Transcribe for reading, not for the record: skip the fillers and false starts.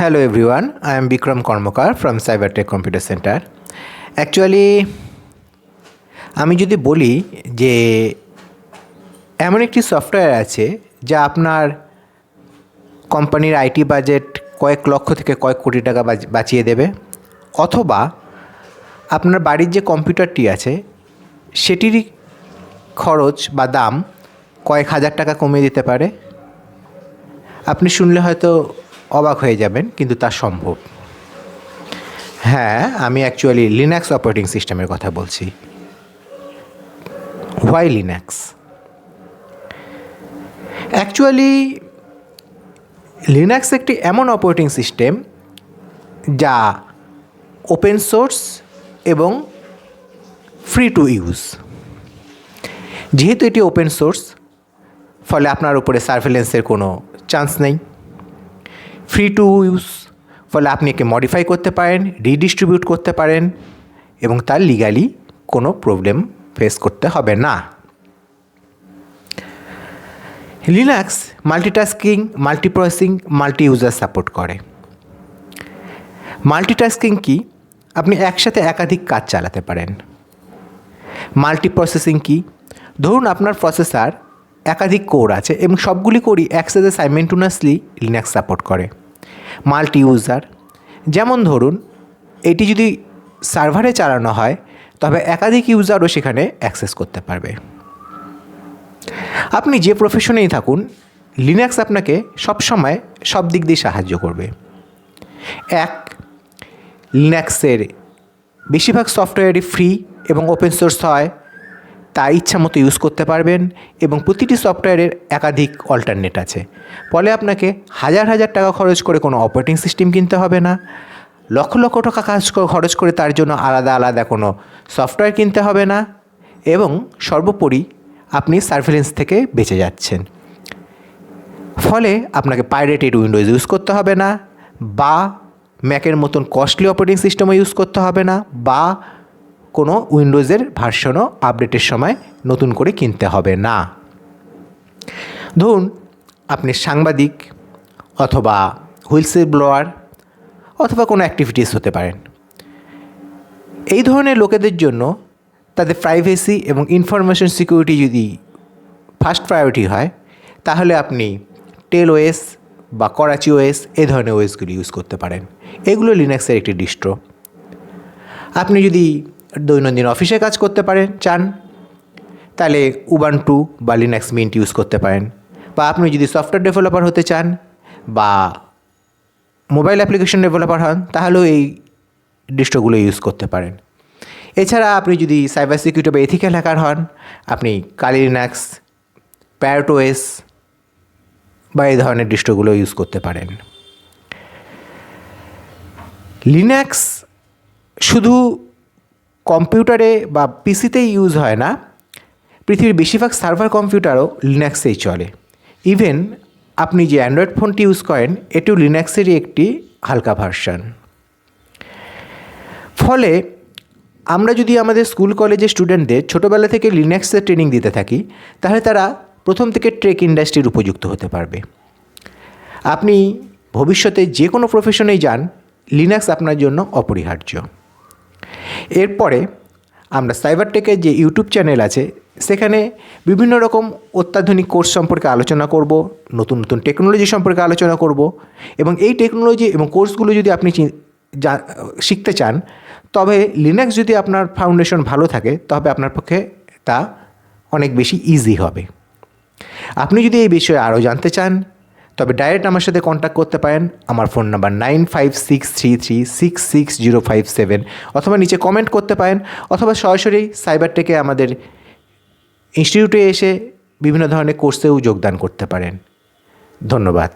Hello everyone, I am Bikram Kormokar from Cybertech Computer Center. Actually, আমি যদি বলি যে এমন একটি সফটওয়্যার আছে যা আপনার কোম্পানির আইটি বাজেট কয়েক লক্ষ থেকে কয়েক কোটি টাকা বাঁচিয়ে দেবে, অথবা আপনার বাড়ির যে কম্পিউটারটি আছে সেটিরই খরচ বা দাম কয়েক হাজার টাকা কমিয়ে দিতে পারে, আপনি শুনলে হয়তো অবাক হয়ে যাবেন, কিন্তু তা সম্ভব। হ্যাঁ, আমি অ্যাকচুয়ালি লিনাক্স অপারেটিং সিস্টেমের কথা বলছি। Why Linux? অ্যাকচুয়ালি লিনাক্স একটি এমন অপারেটিং সিস্টেম যা ওপেন সোর্স এবং ফ্রি টু ইউজ। যেহেতু এটি ওপেন সোর্স, ফলে আপনার উপরে সার্ভেলেন্সের কোনো চান্স নেই। ফ্রি টু ইউজ, ফলে আপনি একে মডিফাই করতে পারেন, রিডিস্ট্রিবিউট করতে পারেন এবং তার লিগালি কোনো প্রবলেম ফেস করতে হবে না। Linux multitasking, multiprocessing, multi user support করে। মাল্টিটাস্কিং কি? আপনি একসাথে একাধিক কাজ চালাতে পারেন। মাল্টিপ্রসেসিং কি? ধরুন আপনার প্রসেসর একাধিক কোর আছে এবং সবগুলি কোরই একসাথে সাইমেন্টেনিয়াসলি লিনাক্স সাপোর্ট করে। মাল্টি ইউজার, যেমন ধরুন এটি যদি সার্ভারে চালানো হয় তবে একাধিক ইউজারও সেখানে অ্যাক্সেস করতে পারবে। আপনি যে প্রফেশনেই থাকুন, লিনাক্স আপনাকে সবসময় সব দিক দিয়ে সাহায্য করবে। লিনাক্সের বেশিরভাগ সফটওয়্যারই ফ্রি এবং ওপেন সোর্স হয়, তা ইচ্ছা মতো ইউজ করতে পারবেন এবং প্রতিটি সফটওয়্যারের একাধিক অল্টারনেট আছে। ফলে আপনাকে হাজার হাজার টাকা খরচ করে কোনো অপারেটিং সিস্টেম কিনতে হবে না, লক্ষ লক্ষ টাকা খরচ করে তার জন্য আলাদা আলাদা কোনো সফটওয়্যার কিনতে হবে না, এবং সর্বোপরি আপনি সার্ভেলেন্স থেকে বেঁচে যাচ্ছেন। ফলে আপনাকে পাইরেটেড উইন্ডোজ ইউজ করতে হবে না, বা ম্যাকের মতন কস্টলি অপারেটিং সিস্টেমও ইউজ করতে হবে না, বা কোনো উইন্ডোজের ভার্সনও আপডেটের সময় নতুন করে কিনতে হবে না। ধরুন আপনি সাংবাদিক অথবা হুইলসেল ব্লোয়ার অথবা কোনো অ্যাক্টিভিটিস হতে পারেন। এই ধরনের লোকেদের জন্য তাদের প্রাইভেসি এবং ইনফরমেশন সিকিউরিটি যদি ফার্স্ট প্রায়োরিটি হয়, তাহলে আপনি টেল ওএস বা করাচি ওএস এই ধরনের ওএসগুলি ইউজ করতে পারেন। এগুলো লিনাক্সের একটি ডিস্ট্রো। আপনি যদি দৈনন্দিন অফিসে কাজ করতে চান, তাহলে উবান্টু বা লিনাক্স মিন্ট ইউজ করতে পারেন। বা আপনি যদি সফটওয়্যার ডেভেলপার হতে চান বা মোবাইল অ্যাপ্লিকেশন ডেভেলপার হন, তাহলেও এই ডিস্ট্রোগুলো ইউজ করতে পারেন। এছাড়া আপনি যদি সাইবার সিকিউরিটি বা এথিক্যাল হ্যাকার হন, আপনি কালি লিনাক্স, প্যারট ওএস বা এই ধরনের ডিস্ট্রোগুলো ইউজ করতে পারেন। লিনাক্স শুধু কম্পিউটারে বা পিসিতেই ইউজ হয় না, পৃথিবীর বেশিরভাগ সার্ভার কম্পিউটারও লিনাক্সেই চলে। ইভেন আপনি যে অ্যান্ড্রয়েড ফোনটি ইউজ করেন, এটিও লিনাক্সেরই একটি হালকা ভার্সন। ফলে আমরা যদি আমাদের স্কুল কলেজের স্টুডেন্টদের ছোটোবেলা থেকে লিনাক্সের ট্রেনিং দিতে থাকি, তাহলে তারা প্রথম থেকে ট্রেক ইন্ডাস্ট্রির উপযুক্ত হতে পারবে। আপনি ভবিষ্যতে যে কোনো প্রফেশনেই যান, লিনাক্স আপনার জন্য অপরিহার্য। এরপরে আমরা সাইবারটেকের যে ইউটিউব চ্যানেল আছে, সেখানে বিভিন্ন রকম অত্যাধুনিক কোর্স সম্পর্কে আলোচনা করব, নতুন নতুন টেকনোলজি সম্পর্কে আলোচনা করব, এবং এই টেকনোলজি এবং কোর্সগুলো যদি আপনি শিখতে চান, তবে লিনাক্স যদি আপনার ফাউন্ডেশন ভালো থাকে, তবে আপনার পক্ষে তা অনেক বেশি ইজি হবে। আপনি যদি এই বিষয়ে আরও জানতে চান, তবে ডাইরেক্ট আমার সাথে কন্ট্যাক্ট করতে পারেন। আমার ফোন নাম্বার 9563366057, অথবা নিচে কমেন্ট করতে পারেন, অথবা সরাসরি সাইবারটেকে আমাদের ইনস্টিটিউটে এসে বিভিন্ন ধরনের কোর্সেও যোগদান করতে পারেন। ধন্যবাদ।